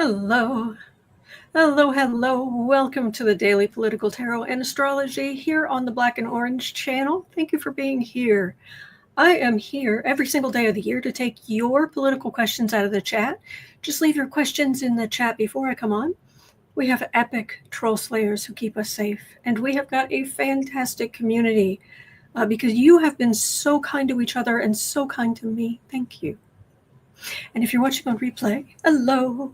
Hello. Hello. Welcome to the Daily Political Tarot and Astrology here on the Black and Orange channel. Thank you for being here. I am here every single day of the year to take your political questions out of the chat. Just leave your questions in the chat before I come on. We have epic troll slayers who keep us safe, and we have got a fantastic community because you have been so kind to each other and so kind to me. Thank you. And if you're watching on replay, hello.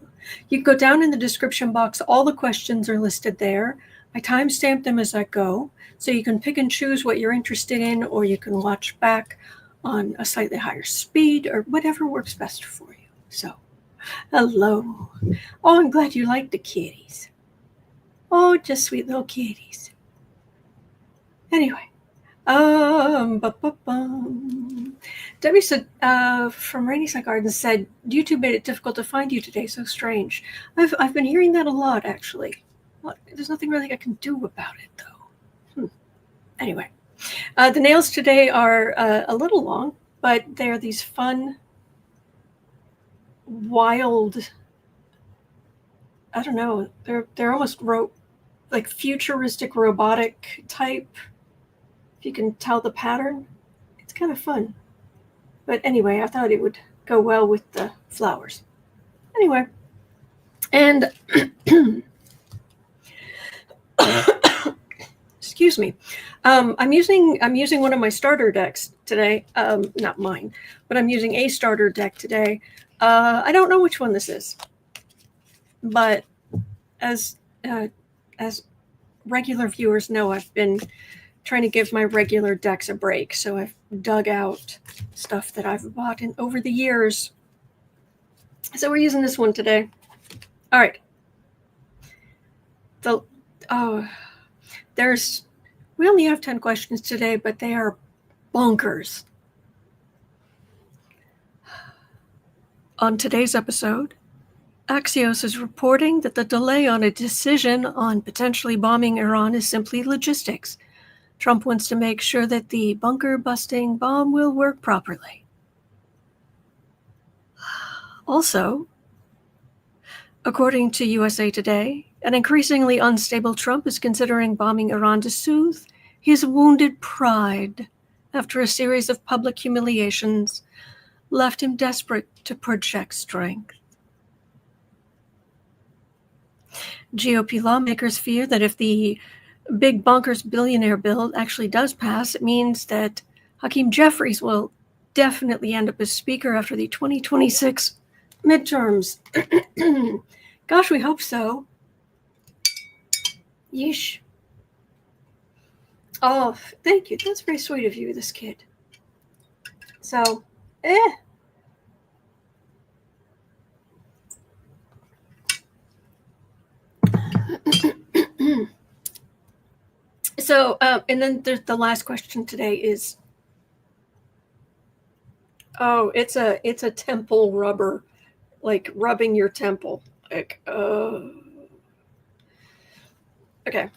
You can go down in the description box. All the questions are listed there. I timestamp them as I go, so you can pick and choose what you're interested in, or you can watch back on a slightly higher speed, or whatever works best for you. So, hello. Oh, I'm glad you like the kitties. Oh, just sweet little kitties. Anyway. Debbie said, from Rainy Side Gardens said, YouTube made it difficult to find you today. So strange. I've been hearing that a lot, actually. Well, there's nothing really I can do about it, though. Anyway, the nails today are a little long, but they're these fun, wild. I don't know. They're almost like futuristic, robotic type. You can tell the pattern. It's kind of fun. But anyway, I thought it would go well with the flowers. Anyway. And excuse me. I'm using one of my starter decks today. Not mine, but I'm using a starter deck today. I don't know which one this is. But as regular viewers know, I've been trying to give my regular decks a break, so I've dug out stuff that I've bought over the years. So we're using this one today. All right. We only have 10 questions today, but they are bonkers. On today's episode, Axios is reporting that the delay on a decision on potentially bombing Iran is simply logistics. Trump wants to make sure that the bunker-busting bomb will work properly. Also, according to USA Today, an increasingly unstable Trump is considering bombing Iran to soothe his wounded pride after a series of public humiliations left him desperate to project strength. GOP lawmakers fear that if the big bonkers billionaire bill actually does pass, it means that Hakeem Jeffries will definitely end up as speaker after the 2026 midterms. Gosh, we hope so. Yeesh. Oh, thank you. That's very sweet of you, this kid. So, So, and then there's the last question today is, it's a temple rubber, like rubbing your temple. Like, okay.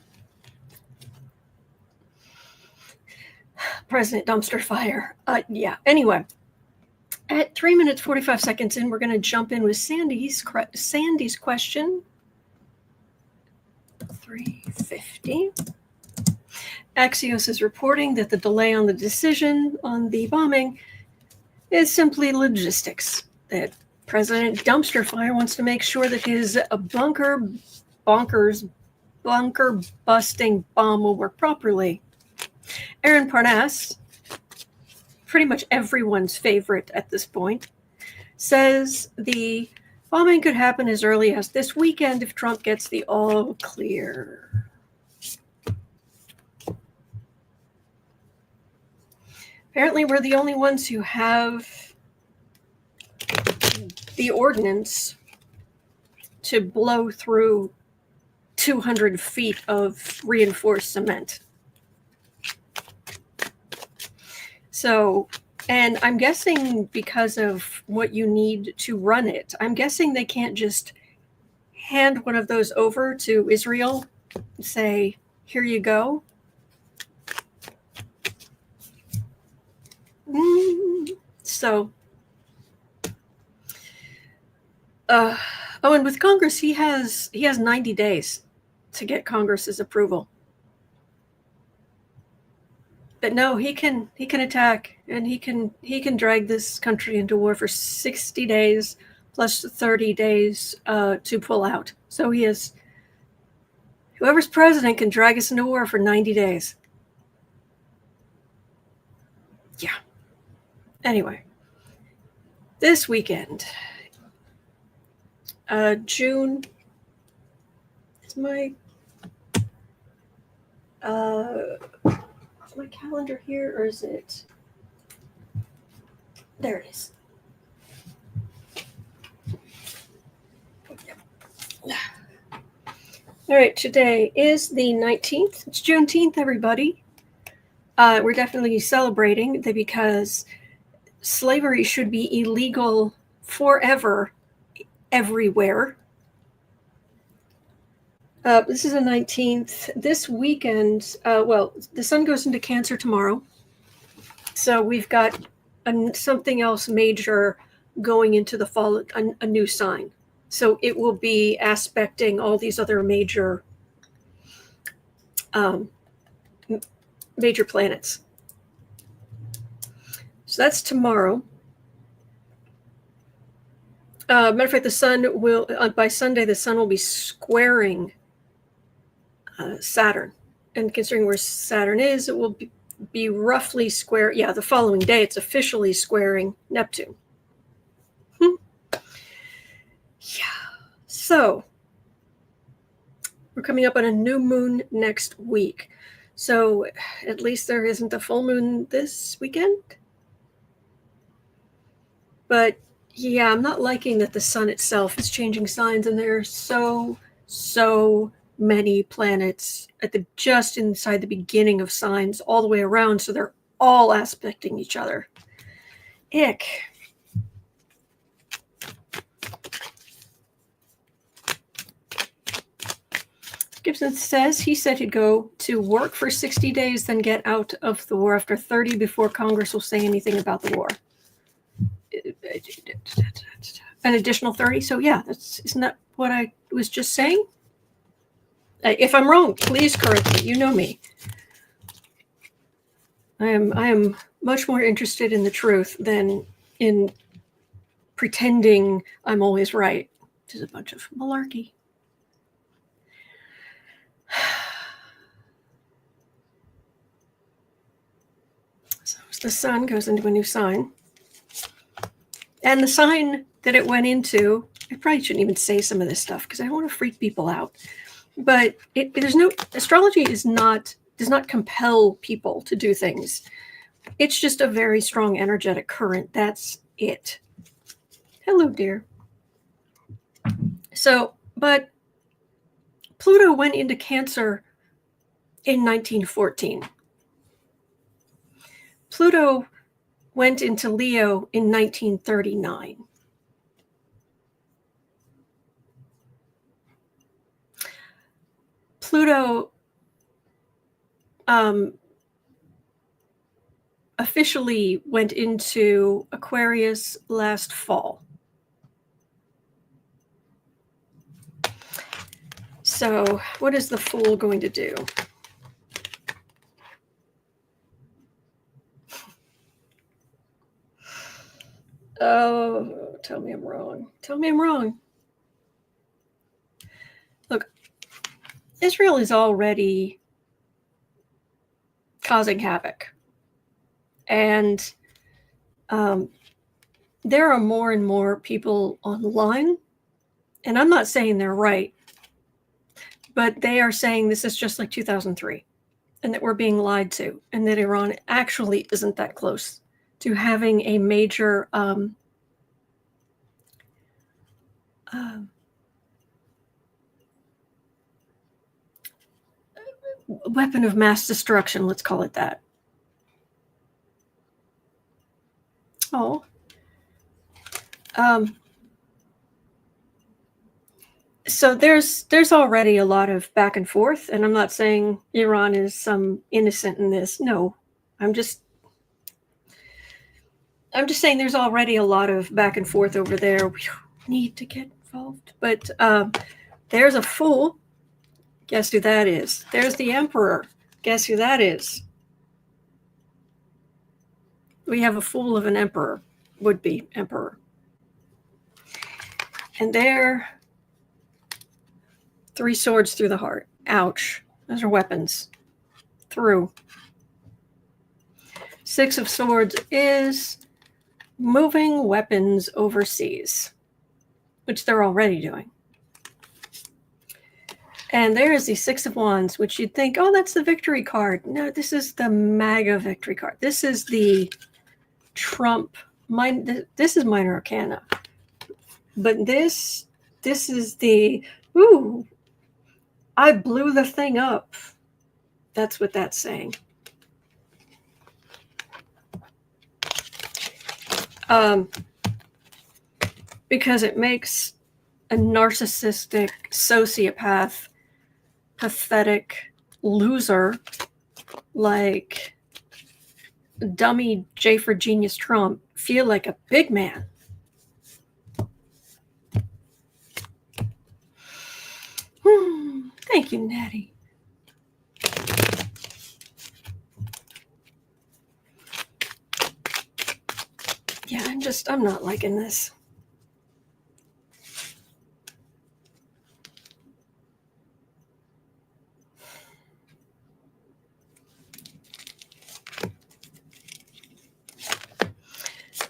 President Dumpster Fire. Yeah. Anyway, at 3 minutes 45 seconds in, we're going to jump in with Sandy's question. 350. Axios is reporting that the delay on the decision on the bombing is simply logistics. That President Dumpster Fire wants to make sure that his bunker busting bomb will work properly. Aaron Parnas, pretty much everyone's favorite at this point, says the bombing could happen as early as this weekend if Trump gets the all clear. Apparently, we're the only ones who have the ordinance to blow through 200 feet of reinforced cement. So, and I'm guessing because of what you need to run it, I'm guessing they can't just hand one of those over to Israel and say, here you go. So, Oh, and with Congress, he has 90 days to get Congress's approval. But no, he can attack, and he can drag this country into war for 60 days plus 30 days to pull out. So he is, whoever's president can drag us into war for 90 days. Yeah. Anyway, this weekend, June, is my calendar here, or is it? There it is. All right, today is the 19th. It's Juneteenth, everybody. We're definitely celebrating because slavery should be illegal forever, everywhere. This is the 19th. This weekend, well, the sun goes into Cancer tomorrow. So we've got something else major going into the fall, a new sign. So it will be aspecting all these other major planets. So that's tomorrow. Matter of fact, the sun will, by Sunday, the sun will be squaring Saturn. And considering where Saturn is, it will be roughly square. Yeah, the following day, it's officially squaring Neptune. Yeah. So we're coming up on a new moon next week. So at least there isn't a full moon this weekend. But yeah, I'm not liking that the sun itself is changing signs, and there are so many planets just inside the beginning of signs all the way around, so they're all aspecting each other. Ick. Gibson says he said he'd go to work for 60 days, then get out of the war after 30 before Congress will say anything about the war. An additional 30. So yeah, isn't that what I was just saying? If I'm wrong, please correct me. You know me. I am much more interested in the truth than in pretending I'm always right, which is a bunch of malarkey. So the sun goes into a new sign. And the sign that it went into, I probably shouldn't even say some of this stuff because I don't want to freak people out. But astrology does not compel people to do things. It's just a very strong energetic current. That's it. Hello, dear. So, but Pluto went into Cancer in 1914. Pluto went into Leo in 1939. Pluto officially went into Aquarius last fall. So what is the Fool going to do? Oh, tell me I'm wrong. Tell me I'm wrong. Look, Israel is already causing havoc. And there are more and more people online, and I'm not saying they're right, but they are saying this is just like 2003, and that we're being lied to, and that Iran actually isn't that close to having a major weapon of mass destruction, let's call it that. Oh. So there's already a lot of back and forth, and I'm not saying Iran is some innocent in this. No, I'm just saying there's already a lot of back and forth over there. We need to get involved. But there's a fool. Guess who that is? There's the emperor. Guess who that is? We have a fool of an emperor, would-be emperor. And there, 3 swords through the heart. Ouch. Those are weapons. Through. 6 of swords is moving weapons overseas, which they're already doing. And there is the 6 of wands, which you'd think, oh, that's the victory card. No, this is the MAGA victory card. This is the Trump. This is minor arcana. But this is the, ooh, I blew the thing up. That's what that's saying. Because it makes a narcissistic, sociopath, pathetic loser like dummy J for Genius Trump feel like a big man. Thank you, Natty. Yeah, I'm not liking this.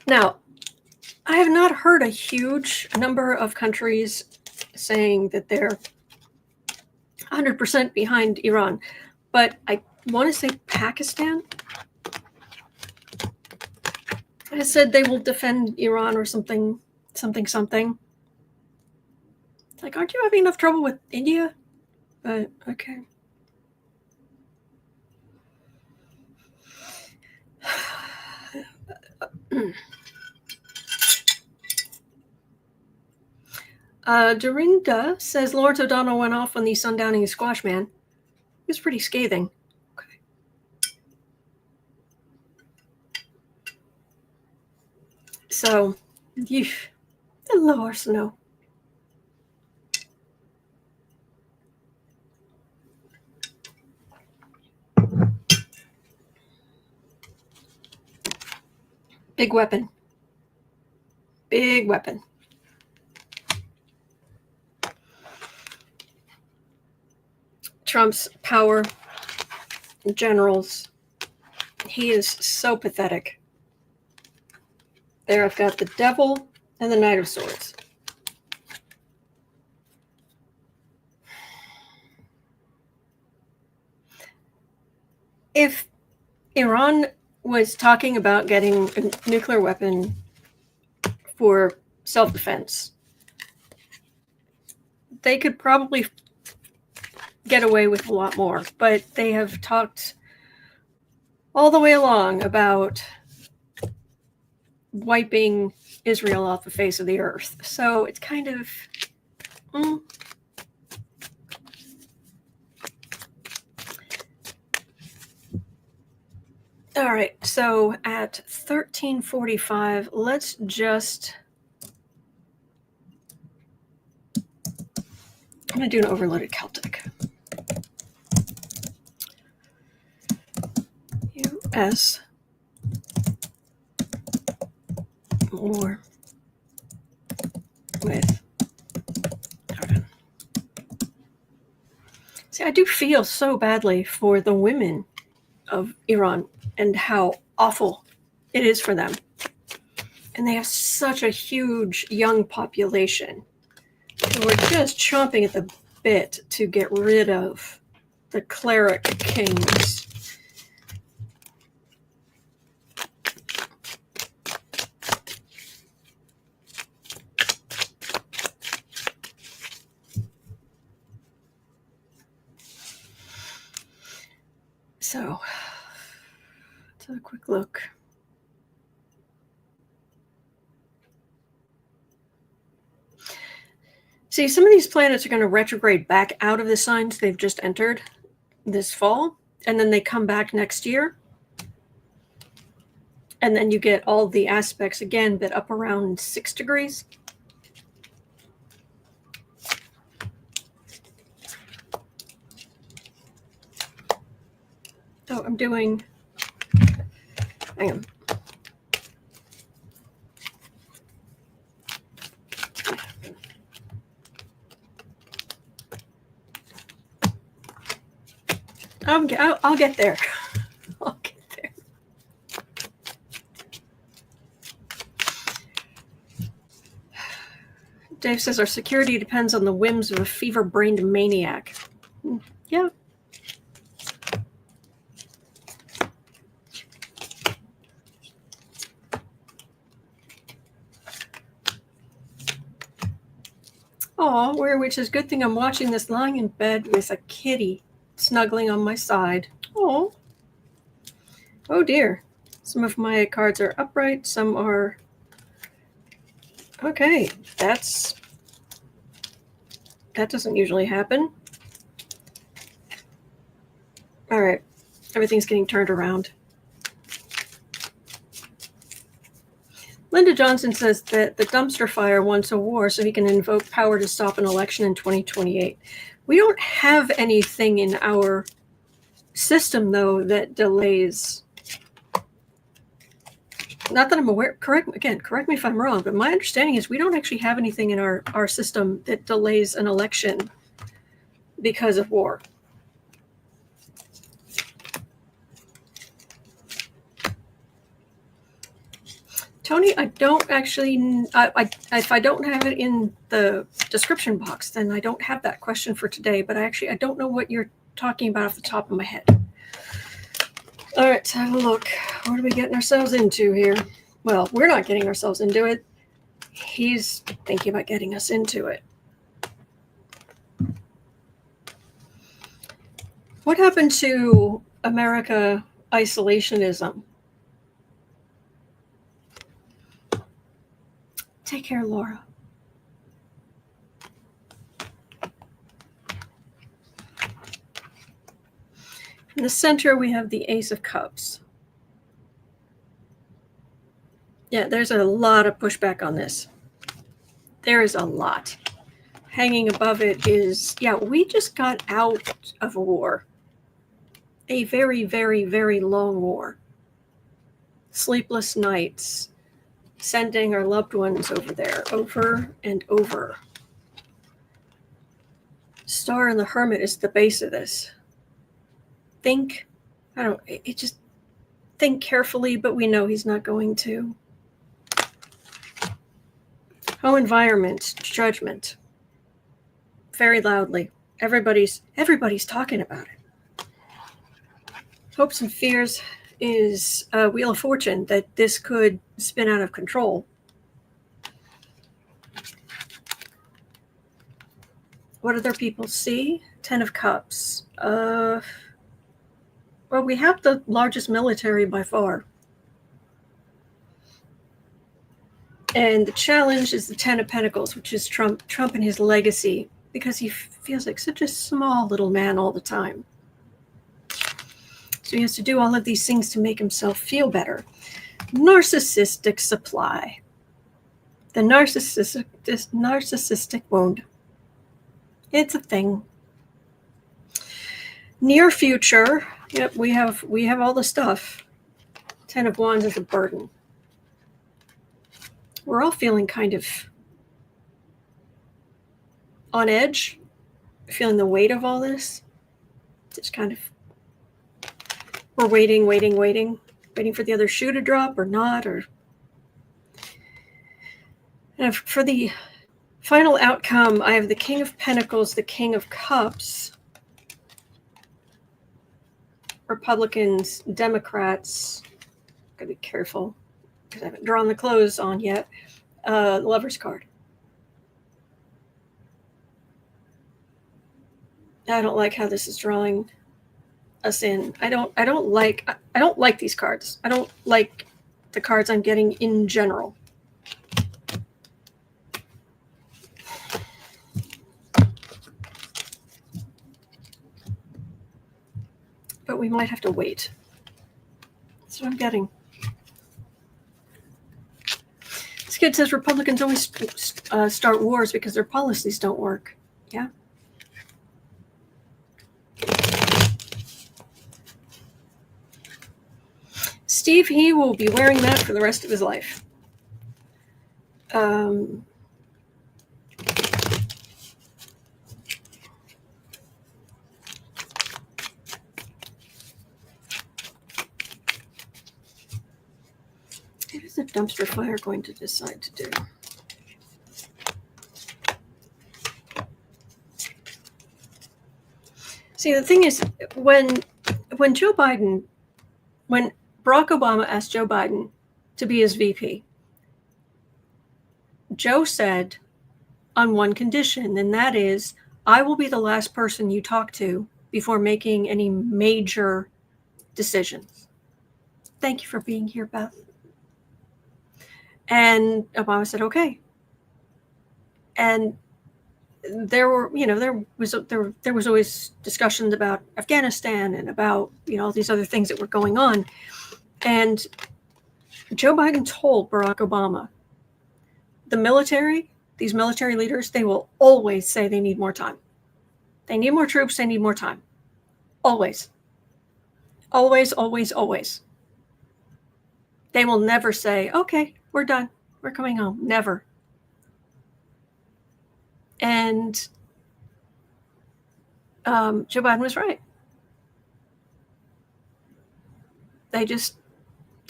Now, I have not heard a huge number of countries saying that they're 100% behind Iran, but I want to say Pakistan has said they will defend Iran or something. It's like, aren't you having enough trouble with India? But okay. Dorinda says Lawrence O'Donnell went off on the sundowning squash man. It was pretty scathing. Okay. So, the lower snow. Big weapon. Big weapon. Trump's power, generals, he is so pathetic. There I've got the devil and the Knight of Swords. If Iran was talking about getting a nuclear weapon for self-defense, they could probably get away with a lot more, but they have talked all the way along about wiping Israel off the face of the earth. So it's kind of all right, so at 13:45, let's just, I'm going to do an overloaded Celtic. U.S. war with Iran. See, I do feel so badly for the women of Iran and how awful it is for them. And they have such a huge young population who are just chomping at the bit to get rid of the cleric kings. So, let's have a quick look. See, some of these planets are going to retrograde back out of the signs they've just entered this fall, and then they come back next year. And then you get all the aspects again, but up around 6 degrees. So I'm doing, hang on. I'll get there. I'll get there. Dave says our security depends on the whims of a fever-brained maniac. Yeah. Aw, which is a good thing I'm watching this lying in bed with a kitty snuggling on my side. Oh. Oh dear. Some of my cards are upright, some are... Okay, that doesn't usually happen. All right, everything's getting turned around. Linda Johnson says that the dumpster fire wants a war so he can invoke power to stop an election in 2028. We don't have anything in our system, though, that delays. Not that I'm aware. Correct me if I'm wrong, but my understanding is we don't actually have anything in our system that delays an election because of war. Tony, I don't actually, if I don't have it in the description box, then I don't have that question for today, but I don't know what you're talking about off the top of my head. All right, let's have a look. What are we getting ourselves into here? Well, we're not getting ourselves into it. He's thinking about getting us into it. What happened to America isolationism? Take care, Laura. In the center, we have the Ace of Cups. Yeah, there's a lot of pushback on this. There is a lot. Hanging above it is, yeah, we just got out of a war. A very, very, very long war. Sleepless nights. Sending our loved ones over there, over and over. Star and the Hermit is the base of this. Think carefully, but we know he's not going to. Environment, judgment. Very loudly. Everybody's talking about it. Hopes and fears is a Wheel of Fortune, that this could spin out of control. What other people see? 10 of Cups. Well, we have the largest military by far. And the challenge is the 10 of Pentacles, which is Trump and his legacy, because he feels like such a small little man all the time. So he has to do all of these things to make himself feel better. Narcissistic supply. The narcissistic wound. It's a thing. Near future. Yep, we have all the stuff. 10 of Wands is a burden. We're all feeling kind of on edge, feeling the weight of all this. Just kind of, we're waiting for the other shoe to drop or not. And for the final outcome, I have the King of Pentacles, the King of Cups, Republicans, Democrats. Gotta be careful because I haven't drawn the close on yet. Lover's card. I don't like how this is drawing us in. I don't like these cards. I don't like the cards I'm getting in general. But we might have to wait. That's what I'm getting. This kid says Republicans always start wars because their policies don't work. Yeah. Steve, he will be wearing that for the rest of his life. What is the dumpster fire going to decide to do? See, the thing is, when Barack Obama asked Joe Biden to be his VP, Joe said on one condition, and that is, I will be the last person you talk to before making any major decisions. Thank you for being here, Beth. And Obama said, okay. And there was always discussions about Afghanistan and about, all these other things that were going on. And Joe Biden told Barack Obama, these military leaders, they will always say they need more time. They need more troops, they need more time. Always. Always, always, always. They will never say, okay, we're done. We're coming home. Never. And Joe Biden was right.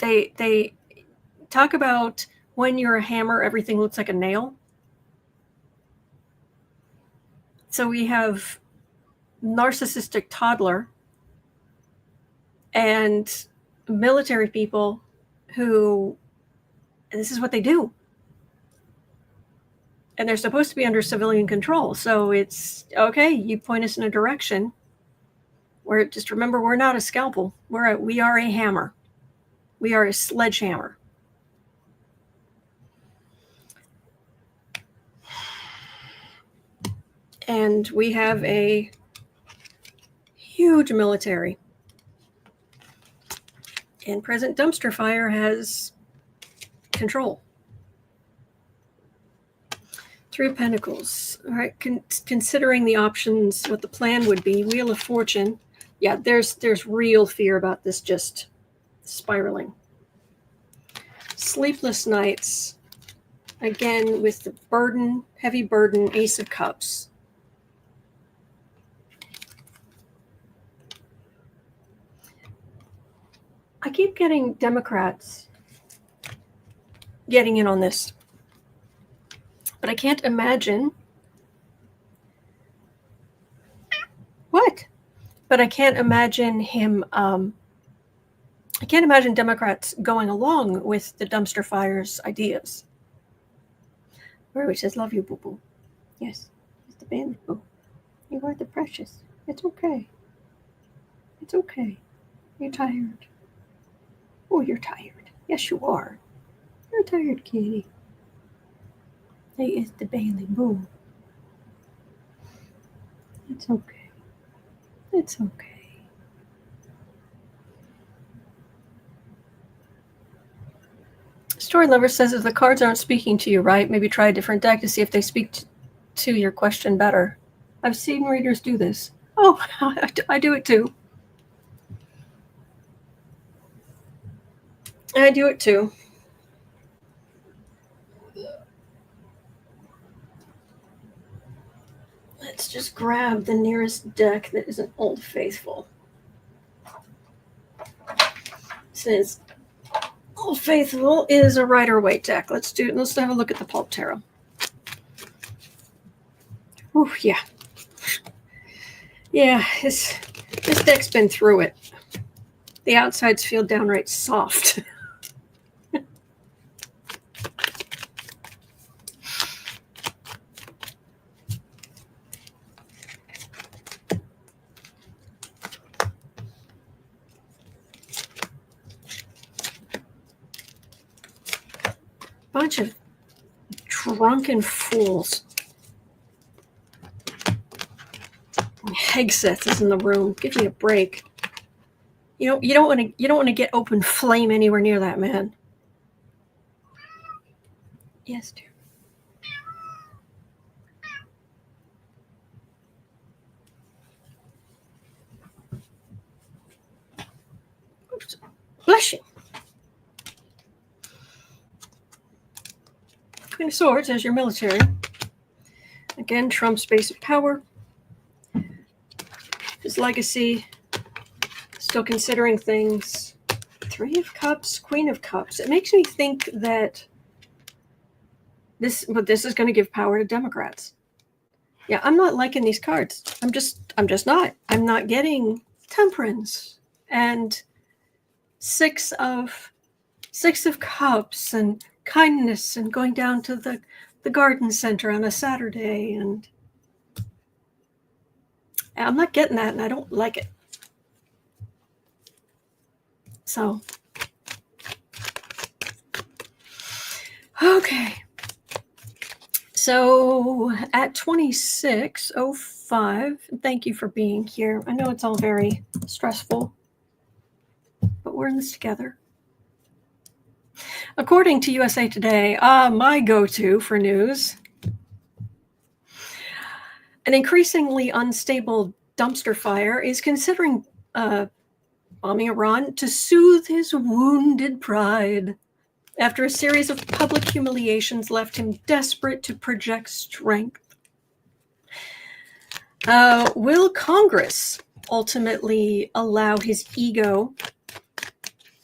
They talk about when you're a hammer, everything looks like a nail. So we have narcissistic toddler and military people who, and this is what they do. And they're supposed to be under civilian control. So it's, okay, you point us in a direction where, just remember, we're not a scalpel. We are a hammer. We are a sledgehammer. And we have a huge military. And President Dumpster Fire has control. Three of Pentacles. All right, considering the options, what the plan would be. Wheel of Fortune. Yeah, there's real fear about this just spiraling. Sleepless nights. Again, with the burden, heavy burden, Ace of Cups. I keep getting Democrats getting in on this. But I can't imagine. What? But I can't imagine him. I can't imagine Democrats going along with the Dumpster Fire's ideas. Where he says, love you, boo-boo. Yes, it's the bandit, boo. You are the precious. It's okay. It's okay. You're tired. Oh, you're tired. Yes, you are. You're tired, kitty. Hey, it's the Bailey Boo. It's okay. It's okay. Story Lover says, if the cards aren't speaking to you right, maybe try a different deck to see if they speak to your question better. I've seen readers do this. Oh, I do it too. I do it too. Let's just grab the nearest deck that isn't Old Faithful. Since Old Faithful is a Rider-Waite deck, let's have a look at the Pulp Tarot. Oh yeah. Yeah, this deck's been through it. The outsides feel downright soft. Bunch of drunken fools. Hegsbreath is in the room. Give me a break. You don't want to get open flame anywhere near that man. Yes, dear. Oops. Bless you. Queen of Swords as your military. Again, Trump's base of power. His legacy. Still considering things. Three of Cups, Queen of Cups. It makes me think that this is going to give power to Democrats. Yeah, I'm not liking these cards. I'm just not. I'm not getting Temperance and Six of Cups and kindness and going down to the garden center on a Saturday, and I'm not getting that, and I don't like it. So, okay. So at 26:05, thank you for being here. I know it's all very stressful, but we're in this together. According to USA Today, my go-to for news, an increasingly unstable dumpster fire is considering bombing Iran to soothe his wounded pride after a series of public humiliations left him desperate to project strength. Will Congress ultimately allow his ego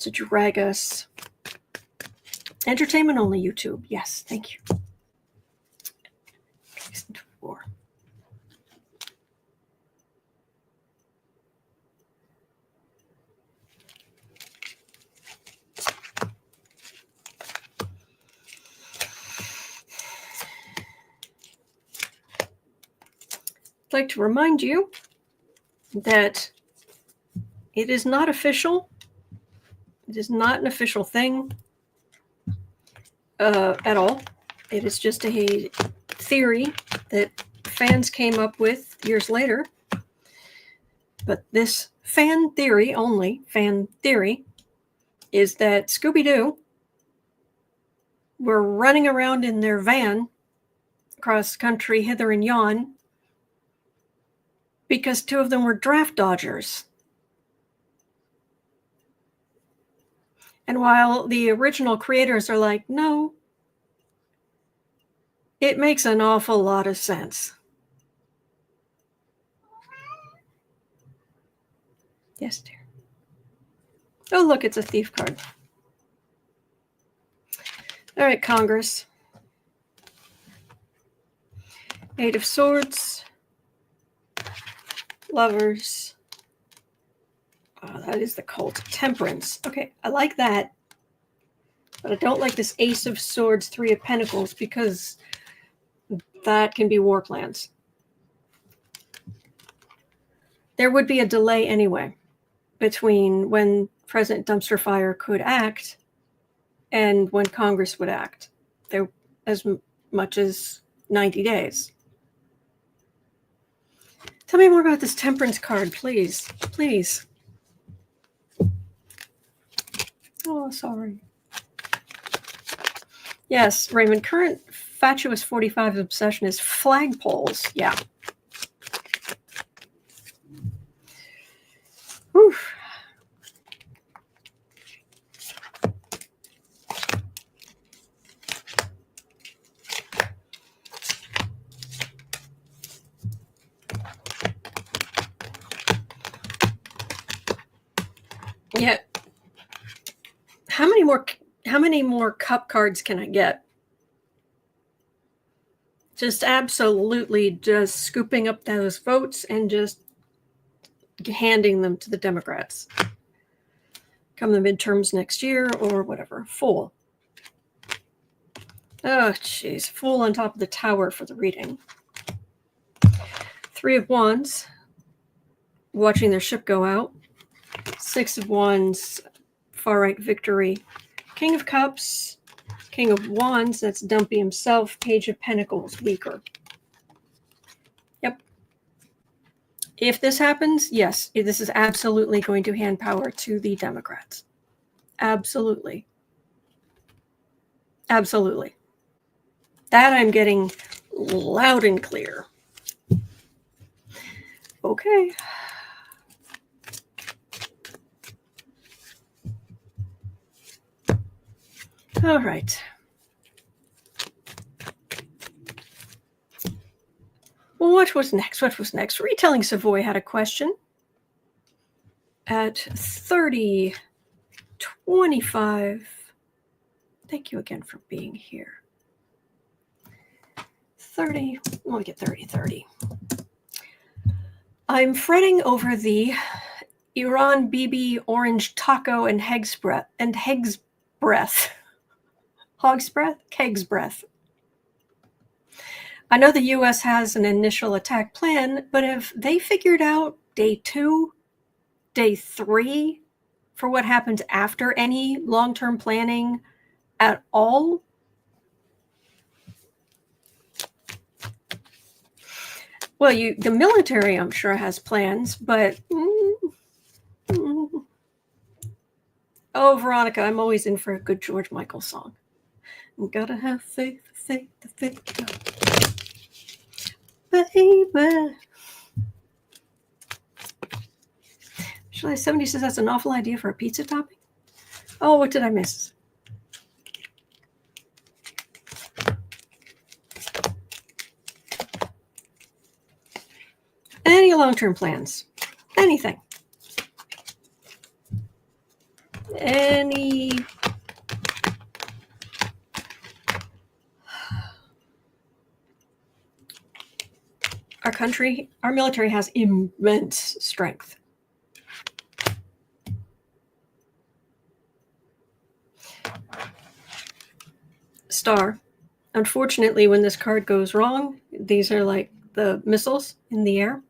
to drag us? Entertainment only, YouTube. Yes, thank you. War. I'd like to remind you that it is not official. It is not an official thing at all. It is just a theory that fans came up with years later. But this fan theory, is that Scooby-Doo were running around in their van across country, hither and yon, because two of them were draft dodgers. And while the original creators are like, no, it makes an awful lot of sense. Yes, dear. Oh, look, it's a thief card. All right, Congress. Eight of Swords. Lovers. Oh, that is the cult. Temperance. Okay, I like that. But I don't like this Ace of Swords, Three of Pentacles, because that can be war plans. There would be a delay anyway between when President Dumpster Fire could act and when Congress would act. There as much as 90 days. Tell me more about this Temperance card, please. Please. Oh, sorry. Yes, Raymond, current fatuous 45's obsession is flagpoles. Yeah. Whew. Yeah. How many more cup cards can I get? Just absolutely just scooping up those votes and just handing them to the Democrats. Come the midterms next year or whatever. Fool. Oh, jeez. Fool on top of the tower for the reading. Three of Wands. Watching their ship go out. Six of Wands. Far right victory. King of Cups. King of Wands. That's Dumpy himself. Page of Pentacles. Weaker. Yep. If this happens, yes, this is absolutely going to hand power to the Democrats. Absolutely. Absolutely. That I'm getting loud and clear. Okay. All right. What was next? What was next? Retelling Savoy had a question. At 30:25. Thank you again for being here. 30. Let me get 30:30. I'm fretting over the Iran BB orange taco and Hegsbreath. Hegsbreath. I know the U.S. has an initial attack plan, but have they figured out day 2, day 3 for what happens after any long-term planning at all? Well, the military, I'm sure, has plans, but oh, Veronica, I'm always in for a good George Michael song. Gotta have faith, faith, faith, baby. July 70 says that's an awful idea for a pizza topping. Oh, what did I miss? Any long-term plans? Anything? Any? Our country, our military has immense strength. Star. Unfortunately, when this card goes wrong, these are like the missiles in the air.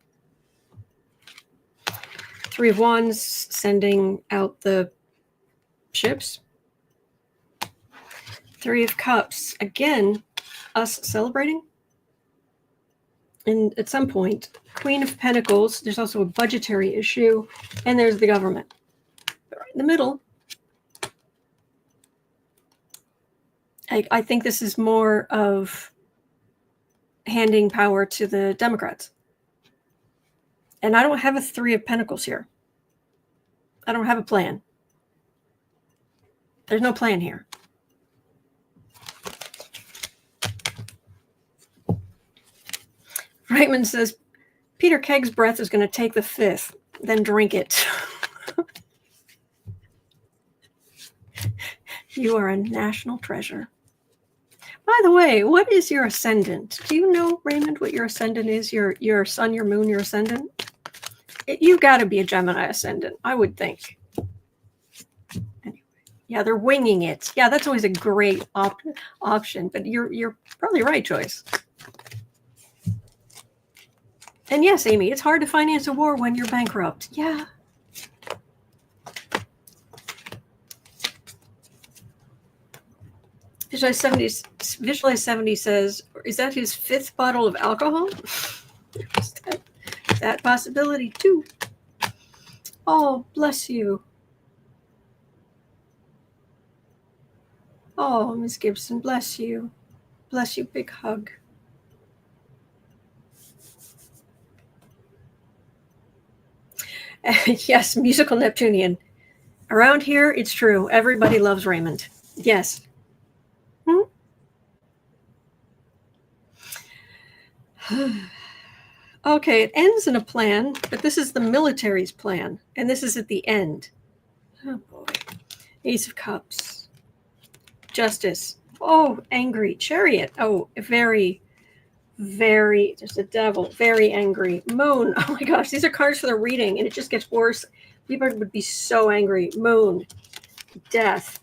3 of Wands, sending out the ships. 3 of Cups, again, us celebrating. And at some point, Queen of Pentacles, there's also a budgetary issue, and there's the government. But right in the middle, I think this is more of handing power to the Democrats. And I don't have a 3 of Pentacles here. I don't have a plan. There's no plan here. Raymond says, Peter Hegsbreath is going to take the 5th, then drink it. You are a national treasure. By the way, what is your ascendant? Do you know, Raymond, what your ascendant is? Your sun, your moon, your ascendant? You've got to be a Gemini ascendant, I would think. Anyway, yeah, they're winging it. Yeah, that's always a great option, but you're probably right, Joyce. And yes, Amy, it's hard to finance a war when you're bankrupt. Yeah. Visualize 70 says, is that his 5th bottle of alcohol? That possibility too. Oh, bless you. Oh, Miss Gibson, bless you. Bless you, big hug. Yes, musical Neptunian. Around here, it's true. Everybody loves Raymond. Yes. Okay, it ends in a plan, but this is the military's plan, and this is at the end. Oh, boy. Ace of Cups. Justice. Oh, angry. Chariot. Oh, very, very, there's the devil. Very angry. Moon. Oh, my gosh, these are cards for the reading, and it just gets worse. People would be so angry. Moon. Death.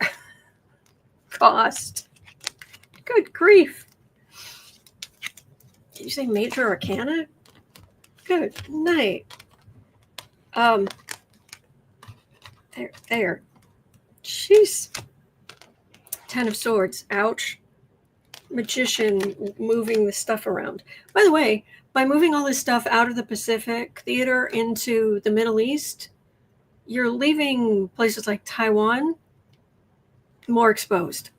Cost. Good grief. Did you say Major Arcana? Good night. There. Jeez. 10 of Swords. Ouch. Magician moving the stuff around. By the way, by moving all this stuff out of the Pacific theater into the Middle East, you're leaving places like Taiwan more exposed.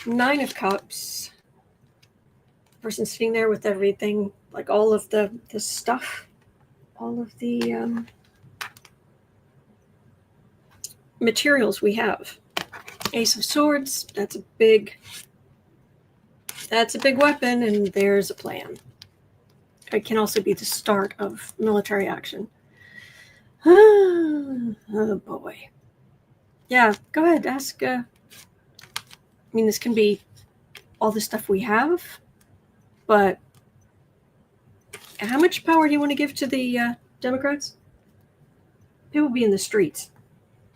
9 of Cups. Person sitting there with everything, like all of the stuff, all of the materials we have. Ace of Swords, that's a big weapon, and there's a plan. it can also be the start of military action. Oh boy. Yeah, go ahead, ask. I mean, this can be all the stuff we have, but how much power do you want to give to the Democrats? People would be in the streets.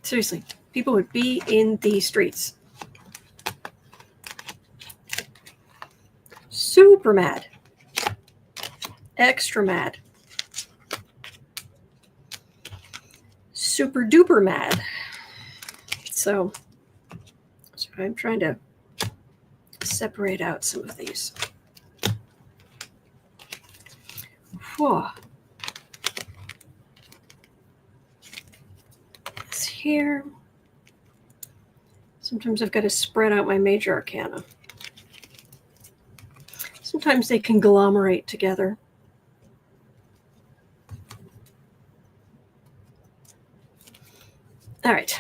Seriously, people would be in the streets. Super mad. Extra mad. Super duper mad. So I'm trying to separate out some of these. Whew. This here. Sometimes I've got to spread out my major arcana. Sometimes they conglomerate together. All right.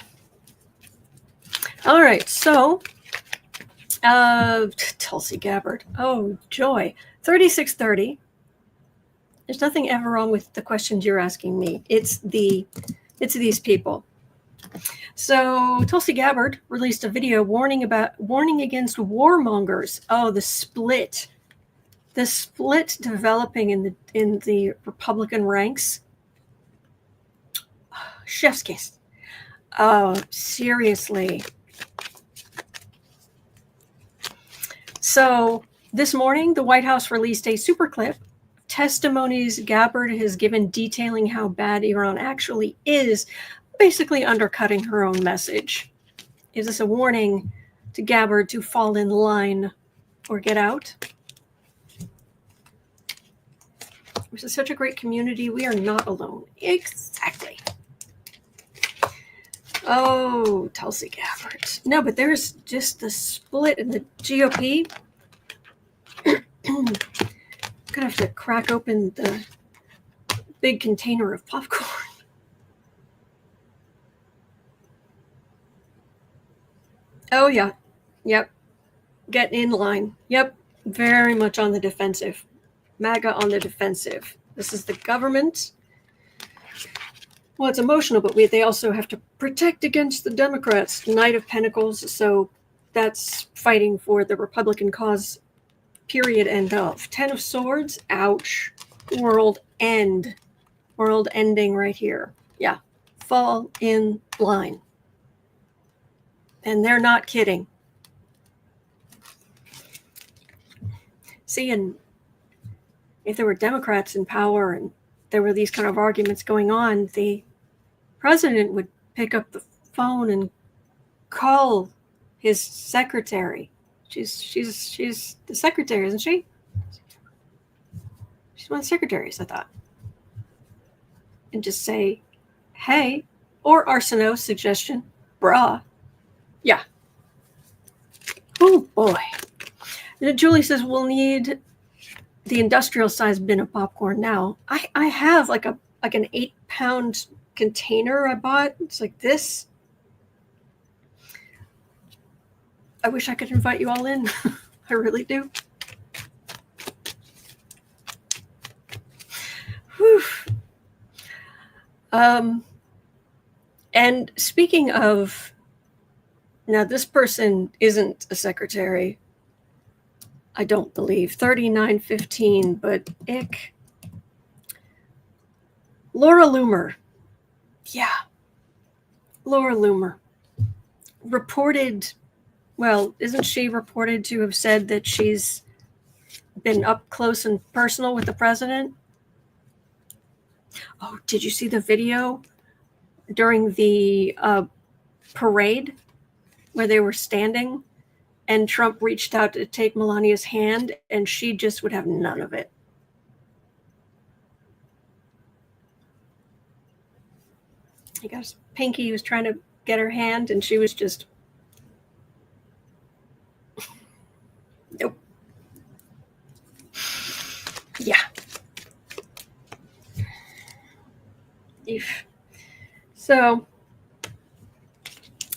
All right, so Tulsi Gabbard. Oh, joy. 3630. There's nothing ever wrong with the questions you're asking me. It's these people. So Tulsi Gabbard released a video warning against warmongers. Oh, the split developing in the Republican ranks. Chef's kiss. Oh, seriously. So this morning, the White House released a superclip. Testimonies Gabbard has given detailing how bad Iran actually is, basically undercutting her own message. Is this a warning to Gabbard to fall in line or get out? This is such a great community. We are not alone. Exactly. Oh, Tulsi Gabbard. No, but there's just the split in the GOP. I'm gonna have to crack open the big container of popcorn. Oh, yeah. Yep. Getting in line. Yep. Very much on the defensive. MAGA on the defensive. This is the government. Well, it's emotional, but they also have to protect against the Democrats. Knight of Pentacles. So that's fighting for the Republican cause, period, end of. Ten of Swords. Ouch. World end. World ending right here. Yeah. Fall in line. And they're not kidding. See, and if there were Democrats in power and there were these kind of arguments going on, the president would pick up the phone and call his secretary. She's the secretary, isn't she? She's one of the secretaries, I thought. And just say, hey, or Arsenault's suggestion, brah. Yeah. Oh boy. And Julie says we'll need the industrial size bin of popcorn now. I have like an 8-pound container I bought. It's like this. I wish I could invite you all in. I really do. Whew. And speaking of, now this person isn't a secretary, I don't believe. 3915, but ick. Laura Loomer. Yeah. Laura Loomer. Reported, well, isn't she reported to have said that she's been up close and personal with the president? Oh, did you see the video during the parade where they were standing and Trump reached out to take Melania's hand and she just would have none of it? He got his pinky, he was trying to get her hand and she was just, nope. Yeah. So,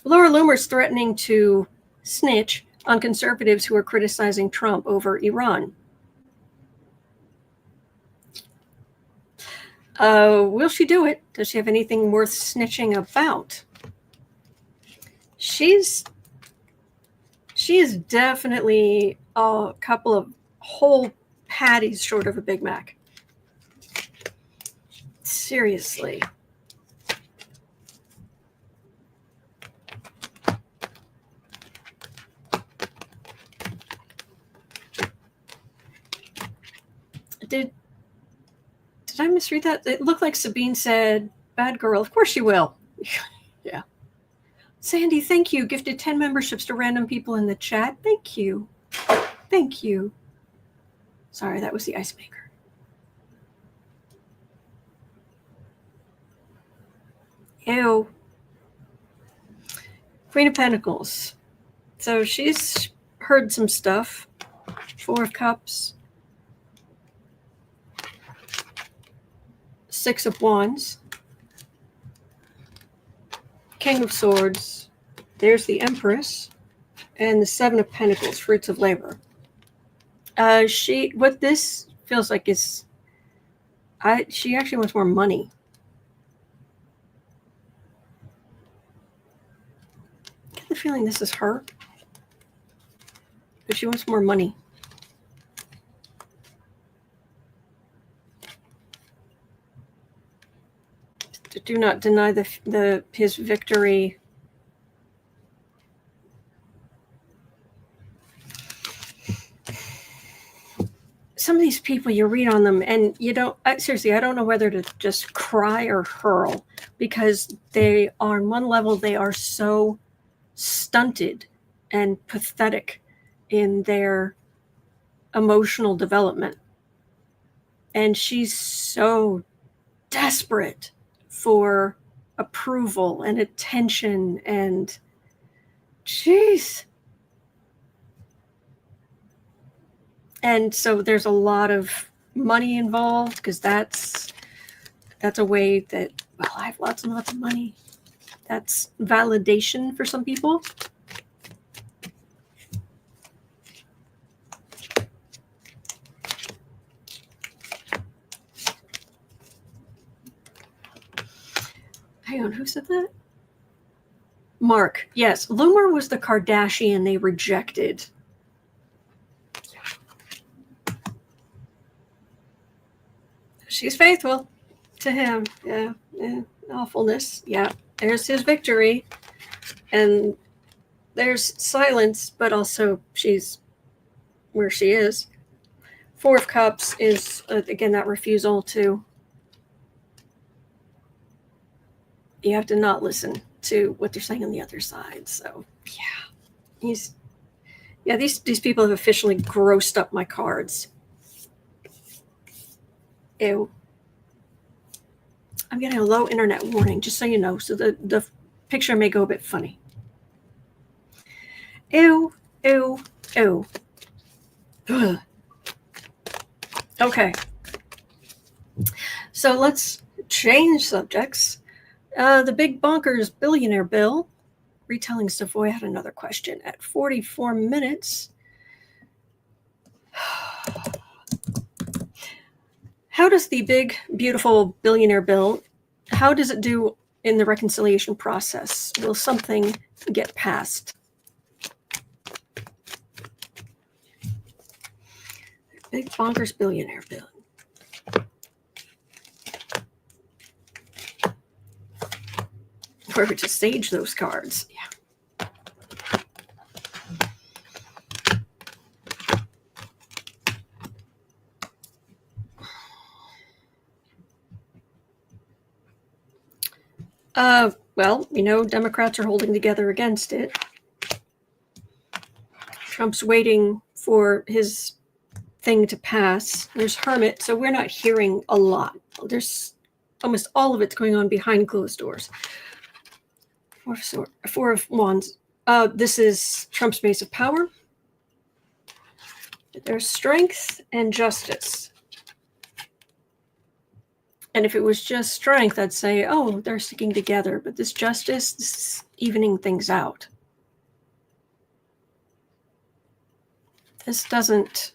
Laura Loomer's threatening to snitch on conservatives who are criticizing Trump over Iran. Will she do it? Does she have anything worth snitching about? She is definitely a couple of whole patties short of a Big Mac. Seriously. Did I misread that? It looked like Sabine said, bad girl. Of course she will. Yeah. Sandy, thank you. Gifted 10 memberships to random people in the chat. Thank you. Thank you. Sorry, that was the ice maker. Ew. Queen of Pentacles. So she's heard some stuff. 4 of Cups. 6 of Wands. King of Swords. There's the Empress. And the 7 of Pentacles, fruits of labor. What this feels like is, she actually wants more money. I get the feeling this is her. But she wants more money. Do not deny his victory. Some of these people, you read on them and you don't, seriously, I don't know whether to just cry or hurl, because they are, on one level, they are so stunted and pathetic in their emotional development. And she's so desperate for approval and attention, and jeez. And so there's a lot of money involved, because that's a way that, well, I have lots and lots of money. That's validation for some people. Hang on, who said that? Mark. Yes, Loomer was the Kardashian they rejected. She's faithful to him. Yeah. Awfulness. Yeah. There's his victory. And there's silence, but also she's where she is. 4 of Cups is, again, that refusal to, you have to not listen to what they're saying on the other side. So, yeah. These people have officially grossed up my cards. Ew. I'm getting a low internet warning, just so you know. So the picture may go a bit funny. Ew, ew, ew. Ugh. Okay. So let's change subjects. The big bonkers billionaire bill. Retelling Savoy had another question at 44 minutes. How does the big, beautiful billionaire bill, how does it do in the reconciliation process? Will something get passed? Big bonkers billionaire bill. Or to sage those cards. Yeah. Well, Democrats are holding together against it. Trump's waiting for his thing to pass. There's Hermit, so we're not hearing a lot. There's almost all of it's going on behind closed doors. 4 of Wands. This is Trump's base of power. There's strength and justice. And if it was just strength, I'd say, oh, they're sticking together. But this justice, this is evening things out. That doesn't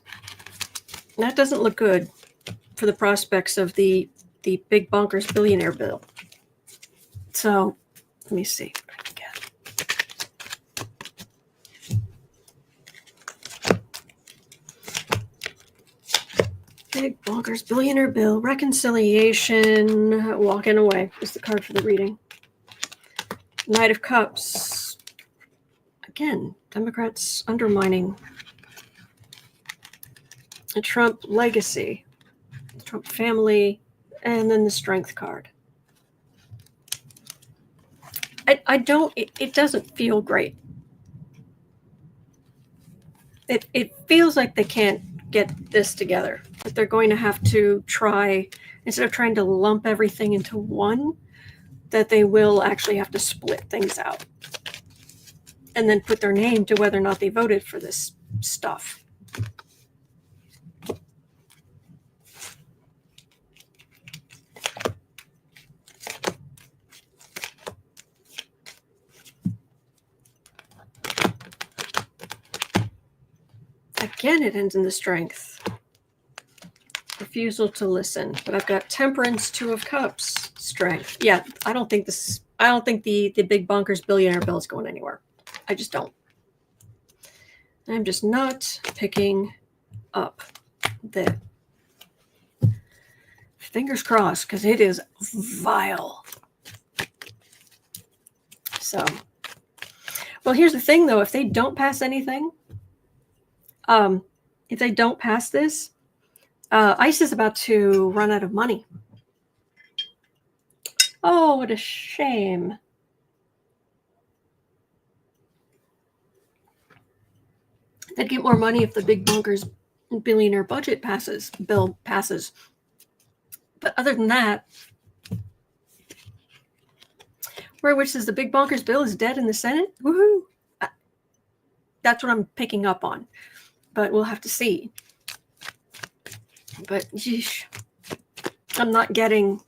look good for the prospects of the the big bonkers billionaire bill. So let me see what I can get. Big bonkers billionaire bill, reconciliation, walking away is the card for the reading. Knight of Cups. Again, Democrats undermining. A Trump legacy, the Trump family, and then the Strength card. It doesn't feel great. It feels like they can't get this together, that they're going to have to try, instead of trying to lump everything into one, that they will actually have to split things out and then put their name to whether or not they voted for this stuff. Again, it ends in the Strength. Refusal to listen. But I've got Temperance, Two of Cups, Strength. Yeah, I don't think the big bonkers billionaire bill is going anywhere. I just don't. I'm just not picking up the fingers crossed, because it is vile. So, well, here's the thing though, if they don't pass anything, if they don't pass this, ICE is about to run out of money. Oh, what a shame. They'd get more money if the big bonkers billionaire budget bill passes. But other than that, which says the big bonkers bill is dead in the Senate. Woohoo! That's what I'm picking up on. But we'll have to see. But yeesh, I'm not getting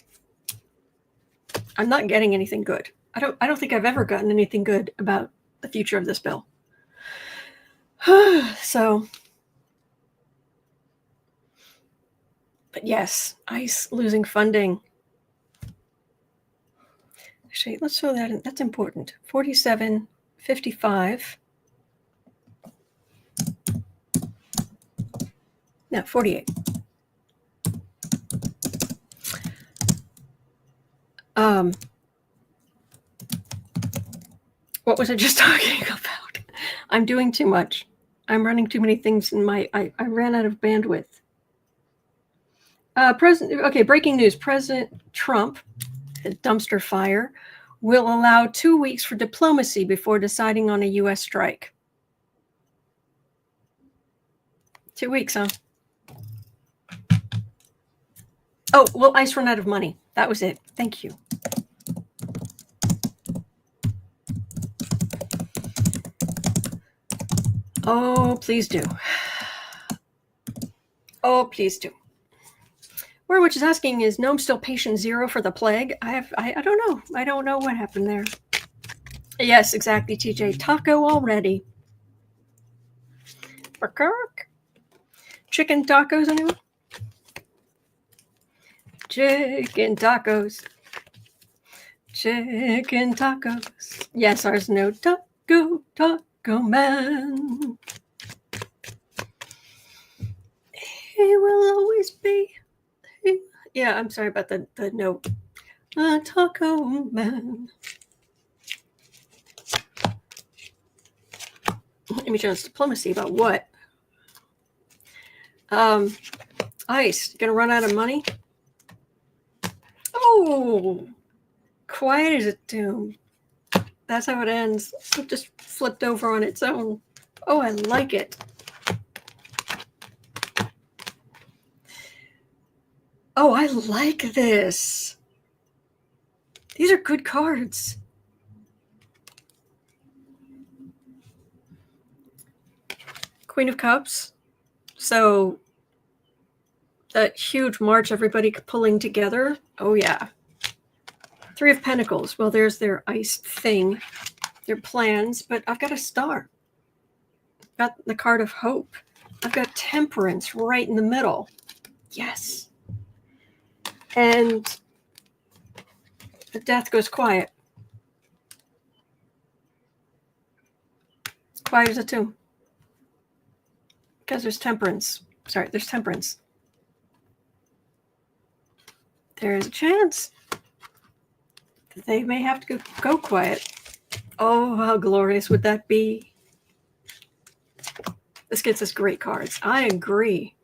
anything good. I don't think I've ever gotten anything good about the future of this bill. So, but yes, ICE losing funding. Actually, let's throw that in. That's important. 47.55. No, 48. What was I just talking about? I'm doing too much. I'm running too many things in my. I ran out of bandwidth. Breaking news. President Trump, a dumpster fire, will allow 2 weeks for diplomacy before deciding on a U.S. strike. 2 weeks, huh? Oh, well, ICE ran out of money. That was it. Thank you. Oh, please do. Oh, please do. Which is asking, is Gnome still patient 0 for the plague? I don't know. I don't know what happened there. Yes, exactly, TJ. Taco already. Chicken tacos, anyone? Chicken tacos. Chicken tacos. Yes, ours no taco man. He will always be. Yeah, I'm sorry about the note. Taco man. Let me show us diplomacy about what? ICE, gonna run out of money? Oh, quiet as a tomb. That's how it ends. It just flipped over on its own. Oh, I like it. Oh, I like this. These are good cards. Queen of Cups. So that huge march, everybody pulling together. Oh, yeah. Three of Pentacles. Well, there's their ICE thing, their plans, but I've got a star. I've got the card of hope. I've got Temperance right in the middle. Yes. And the death goes quiet. Quiet as a tomb. Because there's temperance. Sorry, there's temperance. There is a chance that they may have to go quiet. Oh, how glorious would that be? This gets us great cards. I agree.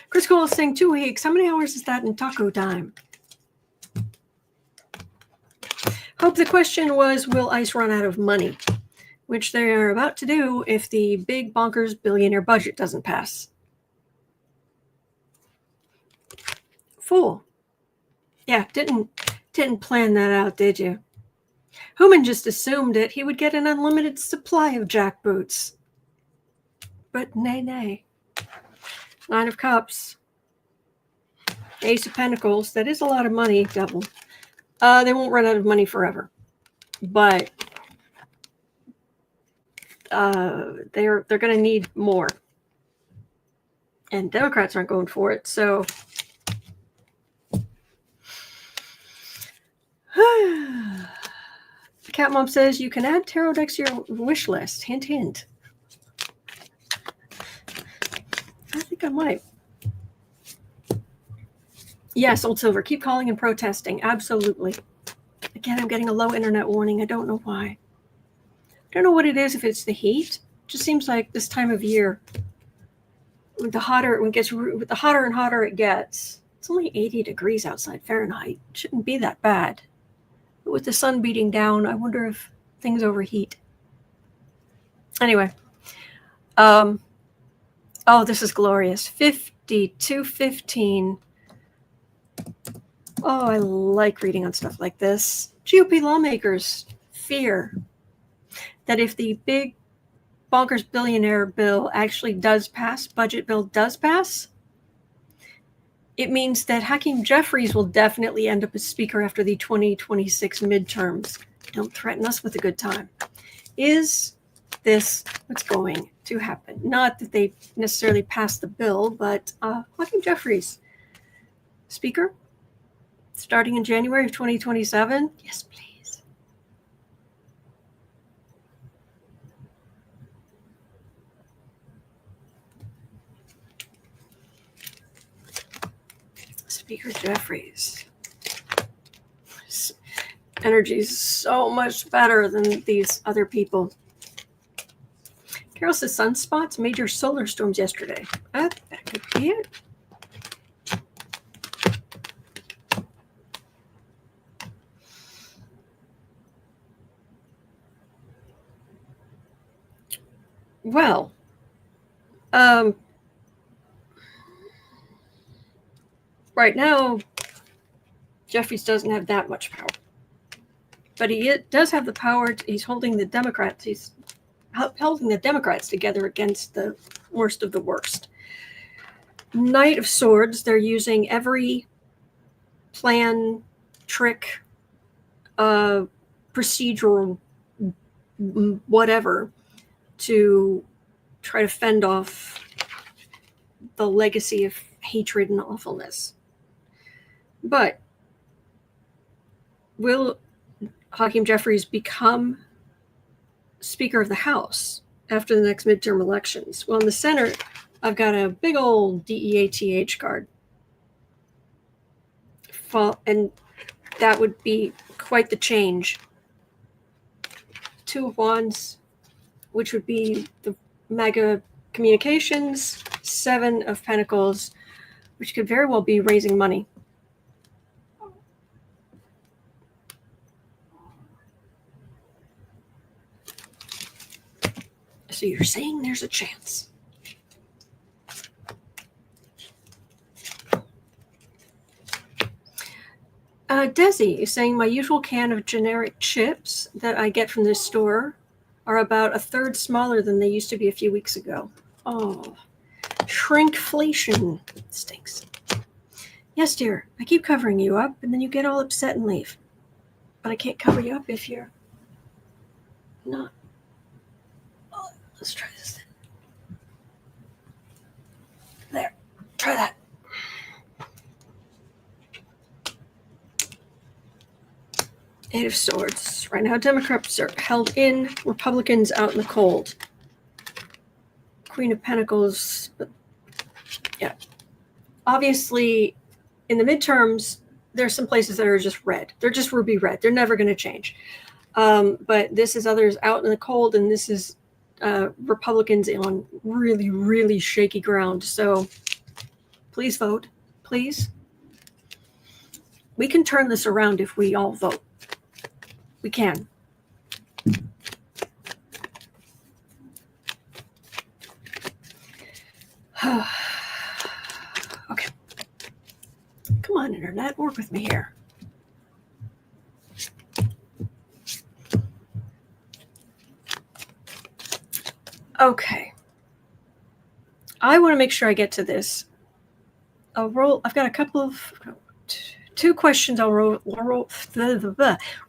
Chris Cole is saying 2 weeks. How many hours is that in taco time? Hope the question was, will ICE run out of money? Which they are about to do if the big bonkers billionaire budget doesn't pass. Fool. Yeah, didn't plan that out, did you? Human just assumed it. He would get an unlimited supply of jackboots. But nay. 9 of Cups. Ace of Pentacles. That is a lot of money, Devil. They won't run out of money forever. But they're going to need more. And Democrats aren't going for it, so the Cat Mom says you can add tarot decks to your wish list. Hint, hint. I think I might. Yes, Old Silver, keep calling and protesting. Absolutely. Again, I'm getting a low internet warning. I don't know why. I don't know what it is, if it's the heat. It just seems like this time of year, with the hotter and hotter it gets, it's only 80 degrees outside Fahrenheit. It shouldn't be that bad. But with the sun beating down, I wonder if things overheat. Anyway. Oh, this is glorious. 5215. Oh, I like reading on stuff like this. GOP lawmakers fear that if the big bonkers billionaire bill actually does pass, budget bill does pass, it means that Hakeem Jeffries will definitely end up as speaker after the 2026 midterms. Don't threaten us with a good time. Is this what's going to happen? Not that they necessarily passed the bill, but Hakeem Jeffries, speaker, starting in January of 2027? Yes, please. Speaker Jeffries. His energy is so much better than these other people. Carol says sunspots, major solar storms yesterday. That could be it. Well, right now, Jeffries doesn't have that much power. But he does have the power. He's holding the Democrats. He's holding the Democrats together against the worst of the worst. Knight of Swords, they're using every plan, trick, procedural, whatever, to try to fend off the legacy of hatred and awfulness. But will Hakeem Jeffries become Speaker of the House after the next midterm elections? Well, in the Senate, I've got a big old DEATH card. And that would be quite the change. 2 of Wands, which would be the mega communications. 7 of Pentacles, which could very well be raising money. So you're saying there's a chance. Desi is saying my usual can of generic chips that I get from this store are about 1/3 smaller than they used to be a few weeks ago. Oh, shrinkflation. Stinks. Yes, dear, I keep covering you up and then you get all upset and leave. But I can't cover you up if you're not. Oh, let's try this then. There, try that. Eight of Swords. Right now, Democrats are held in, Republicans out in the cold. Queen of Pentacles. But yeah. Obviously, in the midterms, there's some places that are just red. They're just ruby red. They're never going to change. But this is others out in the cold, and this is Republicans on really, really shaky ground. So please vote. Please. We can turn this around if we all vote. We can. Okay. Come on, Internet. Work with me here. Okay. I want to make sure I get to this. I've got a couple of... Two questions I'll roll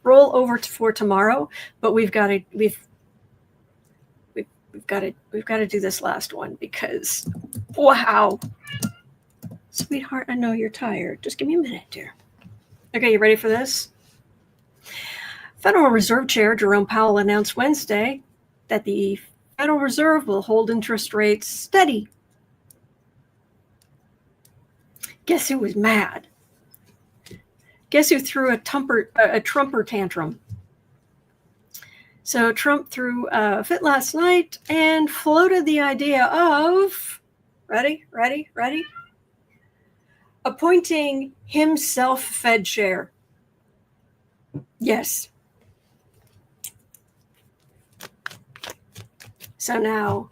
over for tomorrow, but we've got to do this last one because, wow, sweetheart, I know you're tired. Just give me a minute, dear. Okay, you ready for this? Federal Reserve Chair Jerome Powell announced Wednesday that the Federal Reserve will hold interest rates steady. Guess who was mad? Guess who threw a Trumper tantrum? So Trump threw a fit last night and floated the idea of, ready? Appointing himself Fed chair. Yes. So now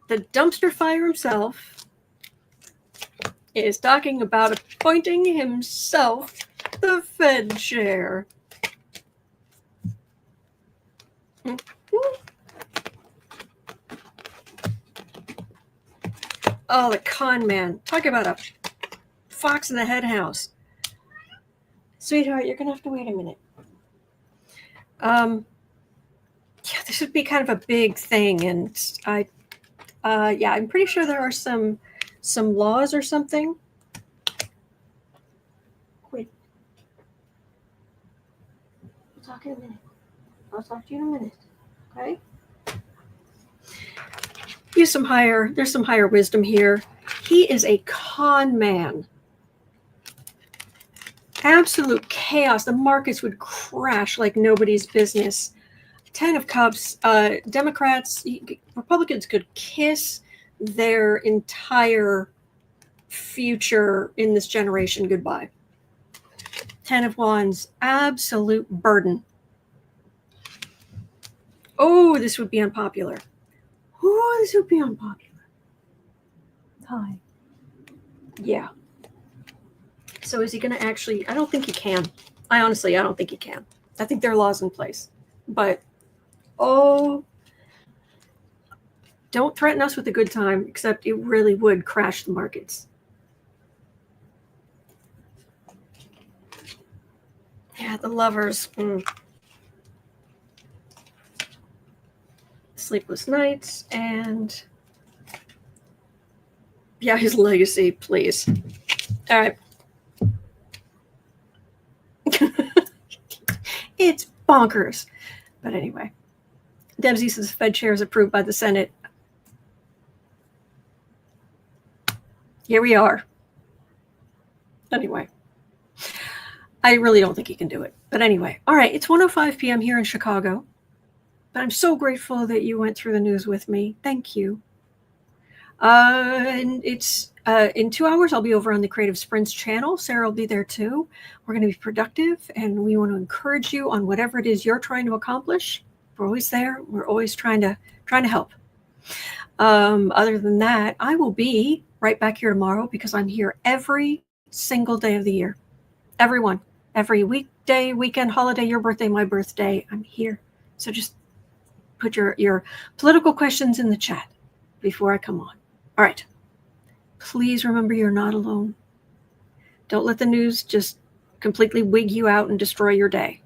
the dumpster fire himself is talking about appointing himself the Fed chair. Oh, the con man. Talk about a fox in the hen house. Sweetheart, you're going to have to wait a minute. Yeah, this would be kind of a big thing. And I'm pretty sure there are some laws or something. Wait. We'll talk in a minute. I'll talk to you in a minute. Okay? There's some higher wisdom here. He is a con man. Absolute chaos. The markets would crash like nobody's business. 10 of Cups. Democrats, Republicans could kiss their entire future in this generation goodbye. 10 of Wands, absolute burden. Oh, this would be unpopular. Oh, this would be unpopular. Hi. Yeah. So is he going to actually... I don't think he can. I don't think he can. I think there are laws in place. But, don't threaten us with a good time, except it really would crash the markets. Yeah, the Lovers. Sleepless nights and... Yeah, his legacy, please. All right. It's bonkers. But anyway. Debsy says Fed chair is approved by the Senate. Here we are. Anyway. I really don't think he can do it. But anyway. All right. It's 1:05 p.m. here in Chicago. But I'm so grateful that you went through the news with me. Thank you. And it's in 2 hours, I'll be over on the Creative Sprints channel. Sarah will be there too. We're going to be productive, and we want to encourage you on whatever it is you're trying to accomplish. We're always there. We're always trying to help. Other than that, I will be right back here tomorrow because I'm here every single day of the year. Everyone, every weekday, weekend, holiday, your birthday, my birthday, I'm here. So just put your political questions in the chat before I come on. All right. Please remember you're not alone. Don't let the news just completely wig you out and destroy your day.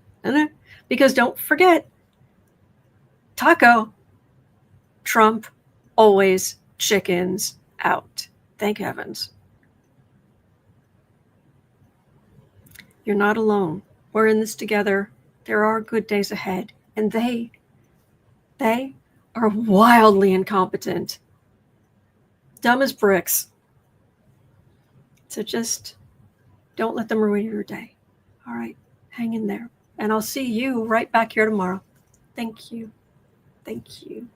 Because don't forget, Taco, Trump, always chickens out. Thank heavens. You're not alone. We're in this together. There are good days ahead. And they are wildly incompetent. Dumb as bricks. So just don't let them ruin your day. All right, hang in there. And I'll see you right back here tomorrow. Thank you. Thank you.